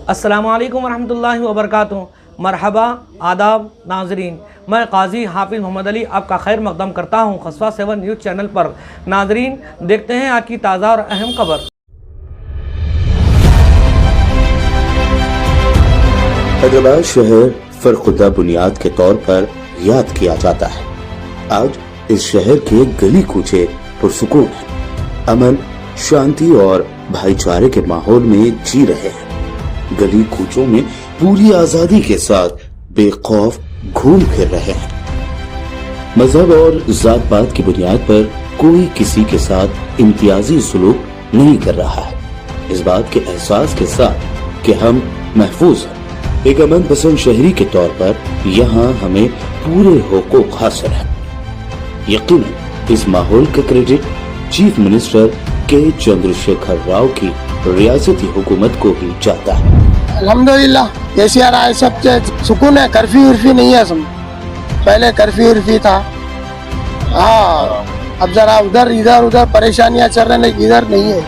السلام علیکم ورحمۃ اللہ وبرکاتہ۔ مرحبا، آداب ناظرین، میں قاضی حافظ محمد علی آپ کا خیر مقدم کرتا ہوں قصبہ 7 نیوز چینل پر۔ ناظرین، دیکھتے ہیں آج کی تازہ اور اہم خبر۔ حیدرآباد شہر فرخدہ بنیاد کے طور پر یاد کیا جاتا ہے۔ آج اس شہر کے گلی کوچے پرسکون ہیں، امن، شانتی اور بھائی چارے کے ماحول میں جی رہے ہیں۔ گلی کوچوں میں پوری آزادی کے ساتھ بے خوف گھوم پھر رہے ہیں۔ مذہب اور ذات پات کی بنیاد پر کوئی کسی کے ساتھ امتیازی سلوک نہیں کر رہا ہے، اس بات کے احساس کے ساتھ کہ ہم محفوظ ہیں۔ ایک امن پسند شہری کے طور پر یہاں ہمیں پورے حقوق حاصل ہیں۔ یقیناً اس ماحول کا کریڈٹ چیف منسٹر کے چندر شیکھر راؤ کی ریاستی حکومت کو ہی جاتا ہے۔ الحمدللہ جیسے آ رہا ہے سب سکون ہے، کرفیو ورفیو نہیں ہے۔ پہلے کرفیو ورفیو تھا، ہاں اب ذرا ادھر پریشانیاں چل رہے ہیں، ادھر نہیں ہے،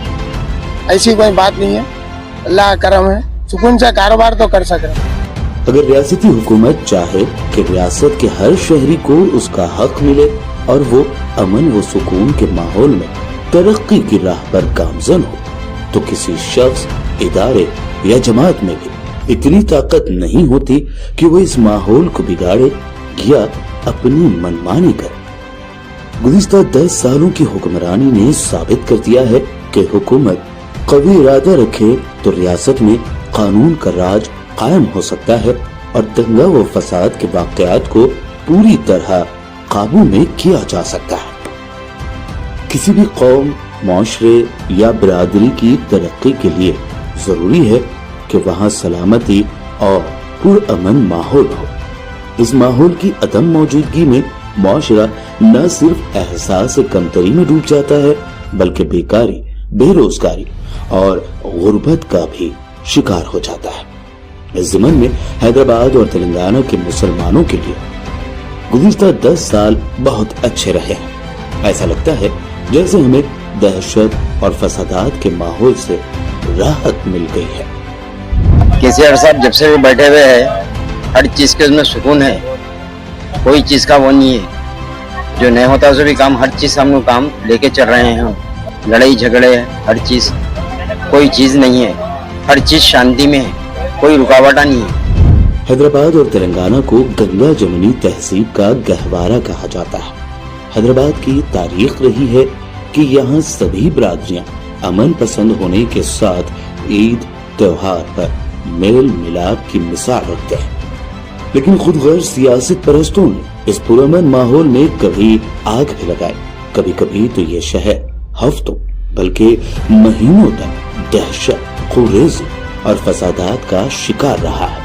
ایسی کوئی بات نہیں ہے، اللہ کا کرم ہے، سکون سے کاروبار تو کر سک رہے ہیں۔ اگر ریاستی حکومت چاہے کہ ریاست کے ہر شہری کو اس کا حق ملے اور وہ امن و سکون کے ماحول میں ترقی کی راہ پر گامزن ہو، تو کسی شخص، ادارے یا جماعت میں بھی اتنی طاقت نہیں ہوتی کہ وہ اس ماحول کو بگاڑے یا اپنی منمانی کرے۔ گزشتہ 10 سالوں کی حکمرانی نے ثابت کر دیا ہے کہ حکومت قوی ارادہ رکھے تو ریاست میں قانون کا راج قائم ہو سکتا ہے اور دنگا و فساد کے واقعات کو پوری طرح قابو میں کیا جا سکتا ہے۔ کسی بھی قوم، معاشرے یا برادری کی ترقی کے لیے ضروری ہے کہ وہاں سلامتی اور پرامن ماحول ہو۔ اس ماحول کی عدم موجودگی میں معاشرہ نہ صرف احساس کمتری میں ڈوب جاتا ہے بلکہ بیکاری، بے روزگاری اور غربت کا بھی شکار ہو جاتا ہے۔ اس ضمن میں حیدرآباد اور تلنگانہ کے مسلمانوں کے لیے گزشتہ 10 سال بہت اچھے رہے ہیں۔ ایسا لگتا ہے جیسے ہمیں دہشت اور فسادات کے ماحول سے راحت مل گئی ہے۔ کیسیار صاحب جب سے بیٹھے ہوئے ہیں، ہر چیز کے اس میں سکون ہے، کوئی چیز کا وہ نہیں ہے، جو نہیں ہوتا اسے بھی کام، ہر چیز ہم لوگ کام لے کے چل رہے ہیں، لڑائی جھگڑے ہر چیز، کوئی چیز نہیں ہے، ہر چیز شانتی میں ہے، کوئی رکاوٹ نہیں ہے۔ حیدرآباد اور تلنگانہ کو گنگا جمنی تہذیب کا گہوارہ کہا جاتا ہے۔ حیدرآباد کی تاریخ رہی ہے کہ یہاں سبھی برادریاں امن پسند ہونے کے ساتھ عید تہوار پر میل ملاپ کی مثال رکھتے ہیں، لیکن خود غرض سیاست پرستوں نے اس پرامن ماحول میں کبھی آگ بھی لگائی، کبھی کبھی تو یہ شہر ہفتوں بلکہ مہینوں تک دہشت، خوریزی اور فسادات کا شکار رہا ہے۔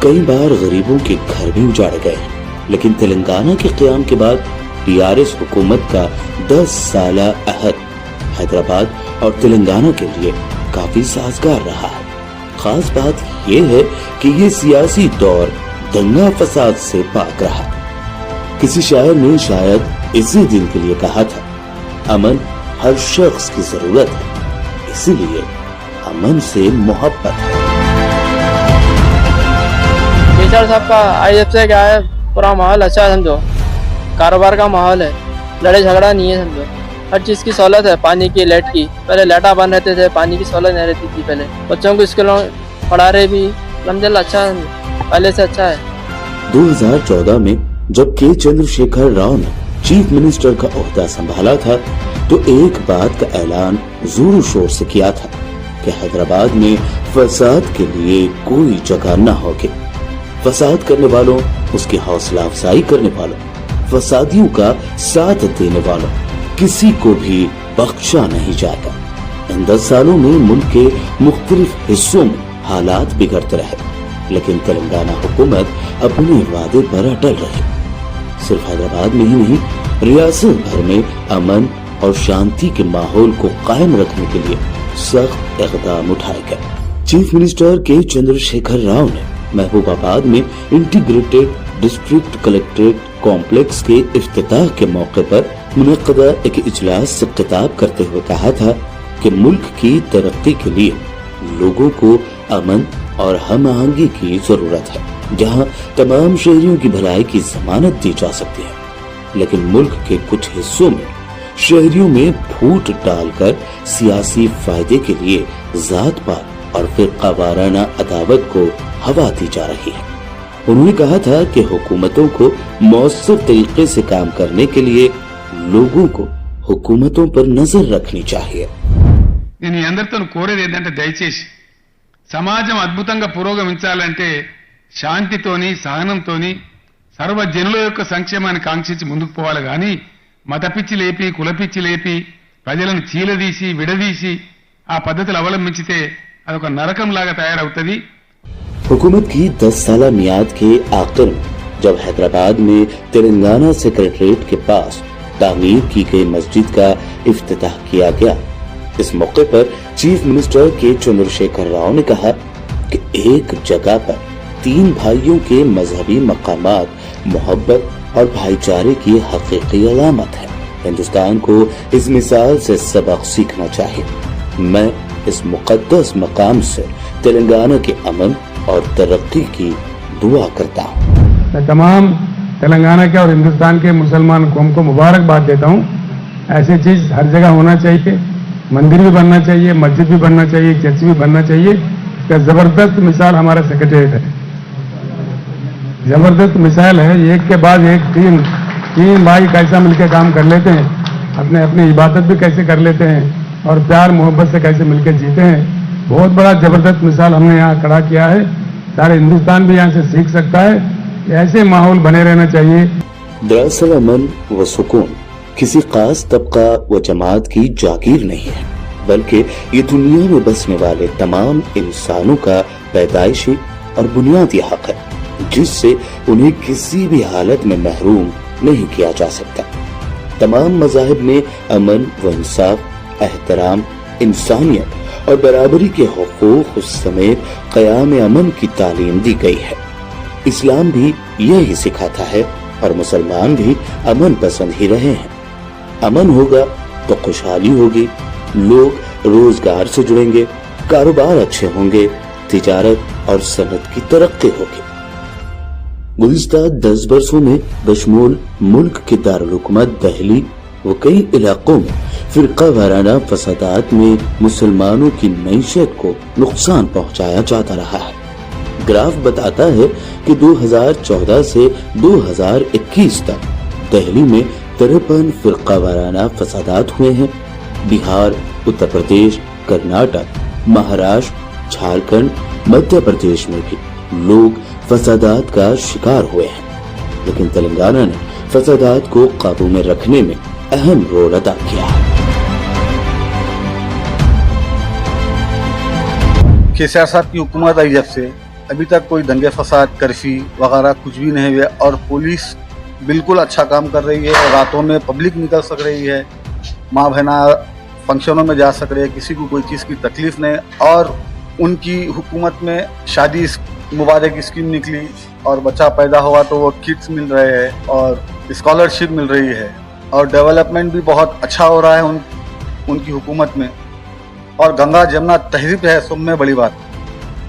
کئی بار غریبوں کے گھر بھی اجاڑے گئے ہیں، لیکن تلنگانہ کے قیام کے بعد TRS حکومت کا 10 سالہ عہد حیدرآباد اور تلنگانہ کے لیے کافی سازگار رہا ہے۔ خاص بات یہ ہے کہ یہ سیاسی دور دنگا فساد سے پاک رہا۔ کسی شاعر نے شاید اسی دن کے لیے کہا تھا، امن ہر شخص کی ضرورت ہے، اسی لیے امن سے محبت ہے۔ کیسیار صاحب کا آئی جب سے کیا ہے، پورا ماحول اچھا ہے، سمجھو کاروبار کا ماحول ہے، لڑائی جھگڑا نہیں ہے، سمجھو ہر چیز کی سہولت ہے، پانی کی، لائٹ کی، پہلے لیٹا بند رہتے تھے، پانی کی سہولت نہیں رہتی تھی، پہلے بچوں کو اسکولوں پڑھا رہے بھی، الحمدللہ اچھا ہے، پہلے سے اچھا ہے۔ 2014 میں جب کے چندر شیکھر راؤ نے چیف منسٹر کا عہدہ سنبھالا تھا تو ایک بات کا اعلان زور و شور سے کیا تھا کہ حیدرآباد میں فساد کے لیے کوئی جگہ نہ ہوگی۔ فساد کرنے والوں، اس کی حوصلہ افزائی کرنے والوں، فسادیوں کا ساتھ دینے والوں، کسی کو بھی بخشا نہیں جائے گا۔ ان 10 سالوں میں ملک کے مختلف حصوں میں حالات بگڑتے رہے، لیکن تلنگانہ حکومت اپنے وعدے پر اٹل رہی۔ صرف حیدرآباد میں ہی نہیں، ریاست بھر میں امن اور شانتی کے ماحول کو قائم رکھنے کے لیے سخت اقدام اٹھائے گئے۔ چیف منسٹر کے چندر شیکھر راؤ نے محبوب آباد میں انٹیگریٹڈ ڈسٹرکٹ کلیکٹریٹ کمپلیکس کے افتتاح کے موقع پر منعقدہ ایک اجلاس سے خطاب کرتے ہوئے کہا تھا کہ ملک کی ترقی کے لیے لوگوں کو امن और हम आहंगी की जरूरत है, जहां तमाम शहरियों की भलाई की जमानत दी जा सकती है। लेकिन मुल्क के कुछ हिस्सों में शहरियों में फूट डालकर सियासी फायदे के लिए जात पात और फिरका वाराना अदावत को हवा दी जा रही है। उन्होंने कहा था कि हुकूमतों को मौसर तरीके से काम करने के लिए लोगों को हुकूमतों पर नजर रखनी चाहिए। నేను ఈ అందరితో కోరేది ఏంటంటే దయచేసి సమాజం అద్భుతంగా పురోగమించాలంటే శాంతితోని సహనంతోని సర్వజనుల యొక్క సంక్షేమాన్ని కాంక్షించి ముందుకు పోవాలి గాని మతపిచ్చి లేపి కులపిచ్చి లేపి ప్రజలను చీలదీసి విడదీసి ఆ పద్ధతులు అవలంబించితే అదొక నరకంలాగా తయారవుతది। हुकूमत की 10 साला मियाद के आखिर में जब हैदराबाद में तेलंगाना सेक्रेटरीट के पास तामीर की गई मस्जिद का इफ्तिताह किया गया, इस मौके पर चीफ मिनिस्टर के चंद्रशेखर राव ने कहा कि एक जगह पर 3 भाइयों के मजहबी मकामात मोहब्बत और भाईचारे की हकीकी अलामत है। हिंदुस्तान को इस मिसाल से सबक सीखना चाहिए। मैं इस मुकद्दस मकाम से तेलंगाना के अमन और तरक्की की दुआ करता हूँ। मैं तमाम तेलंगाना के और हिंदुस्तान के मुसलमान कौम को मुबारकबाद देता हूँ। ऐसी चीज हर जगह होना चाहिए, मंदिर भी बनना चाहिए, मस्जिद भी बनना चाहिए, चर्च भी बनना चाहिए। इसका जबरदस्त मिसाल हमारा सेक्रेटरीट है, जबरदस्त मिसाल है। एक के बाद एक तीन भाई कैसा मिलकर काम कर लेते हैं, अपने अपनी इबादत भी कैसे कर लेते हैं और प्यार मोहब्बत से कैसे मिलकर जीते हैं। बहुत बड़ा जबरदस्त मिसाल हमने यहाँ खड़ा किया है। सारे हिंदुस्तान भी यहाँ से सीख सकता है। ऐसे माहौल बने रहना चाहिए। दरअसल अमन व सुकून किसी खास तबका व जमात की जागीर नहीं है, बल्कि ये दुनिया में बसने वाले तमाम इंसानों का पैदाइशी और बुनियादी हक है, जिससे उन्हें किसी भी हालत में महरूम नहीं किया जा सकता। तमाम मज़ाहिब में अमन व इंसाफ, एहतराम, इंसानियत और बराबरी के हुकूक समेत क़याम अमन की तालीम दी गई है। इस्लाम भी यही सिखाता है और मुसलमान भी अमन पसंद ही रहे हैं। अमन होगा तो खुशहाली होगी, लोग रोजगार से जुड़ेंगे, कारोबार अच्छे होंगे, तिजारत और सनत की तरक्की होगी। गुज़िश्ता 10 वर्षों में बशमूल मुल्क के दारुल हुकूमत दिल्ली व कई इलाकों में फिरका वाराना फसादात में मुसलमानों की मईशत को नुकसान पहुंचाया जाता रहा है। ग्राफ बताता है कि 2014 से 2021 तक दिल्ली में 53 फिरका वाराना फसादात हुए हैं। बिहार, उत्तर प्रदेश, कर्नाटक, महाराष्ट्र, झारखंड, मध्य प्रदेश में भी लोग फसादात का शिकार हुए हैं, लेकिन तेलंगाना ने फसादात को काबू में रखने में अहम रोल अदा किया है। केसीआर साहब की हुकूमत आई जब से अभी तक कोई दंगे फसाद, कर्फ्यू वगैरह कुछ भी नहीं हुए और पुलिस बिल्कुल अच्छा काम कर रही है। रातों में पब्लिक निकल सक रही है, माँ बहना फंक्शनों में जा सक रही है, किसी को कोई चीज़ की तकलीफ नहीं। और उनकी हुकूमत में शादी मुबारक स्कीम निकली और बच्चा पैदा हुआ तो वो किट्स मिल रहे हैं और स्कॉलरशिप मिल रही है और डेवलपमेंट भी बहुत अच्छा हो रहा है उनकी हुकूमत में। और गंगा जमुना तहरीर है, सब में बड़ी बात।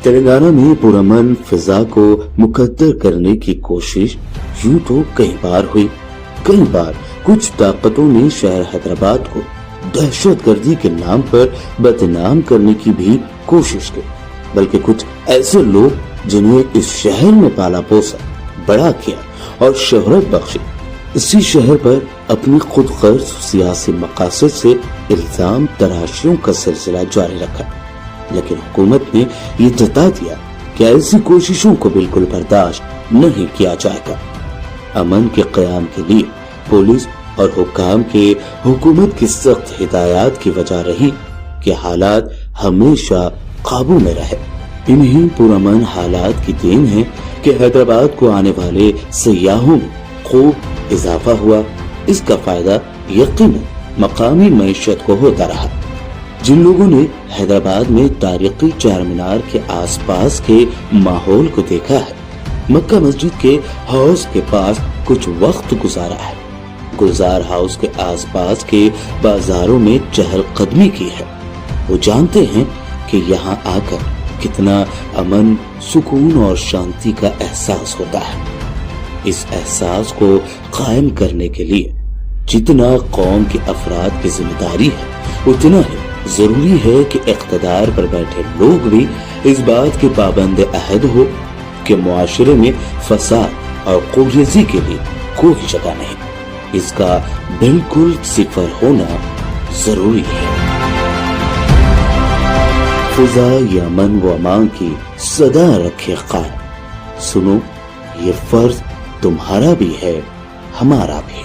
तेलंगाना में पुरअमन फिजा को मुकद्दर करने की कोशिश यूं तो कई बार हुई। कई बार कुछ ताकतों ने शहर हैदराबाद को दहशतगर्दी के नाम पर बदनाम करने की भी कोशिश की, बल्कि कुछ ऐसे लोग जिन्हें इस शहर में पाला पोसा, बड़ा किया और शोहरत बख्शी, इसी शहर पर अपनी खुद गर्ज सियासी मकासद से इल्जाम तराशियों का सिलसिला जारी रखा। लेकिन हुकूमत ने ये जता दिया कि ऐसी कोशिशों को बिल्कुल बर्दाश्त नहीं किया जाएगा। अमन के क़याम के लिए पुलिस और हुक्काम के हुकूमत की सख्त हिदायत की वजह रही कि हालात हमेशा काबू में रहे। इन्हीं पुरअमन हालात की देन है कि हैदराबाद को आने वाले सयाहों में खूब इजाफा हुआ। इसका फायदा यकीनन मकामी मईशत को होता रहा। जिन लोगों ने हैदराबाद में तारीखी चार मीनार के आसपास के माहौल को देखा है, मक्का मस्जिद के हाउस के पास कुछ वक्त गुजारा है, गुलजार हाउस के आसपास के बाजारों में चहल कदमी की है, वो जानते हैं कि यहाँ आकर कितना अमन, सुकून और शांति का एहसास होता है। इस एहसास को कायम करने के लिए जितना कौम के अफराद की जिम्मेदारी है, उतना ही जरूरी है कि इख्तिदार पर बैठे लोग भी इस बात के पाबंद अहद हो कि मुआशरे में फसाद और कुरेजी के लिए कोई जगह नहीं, इसका बिल्कुल सिफर होना जरूरी है। फिजा या अमन व अमान की सदा रखे कायम। सुनो, ये फर्ज तुम्हारा भी है, हमारा भी।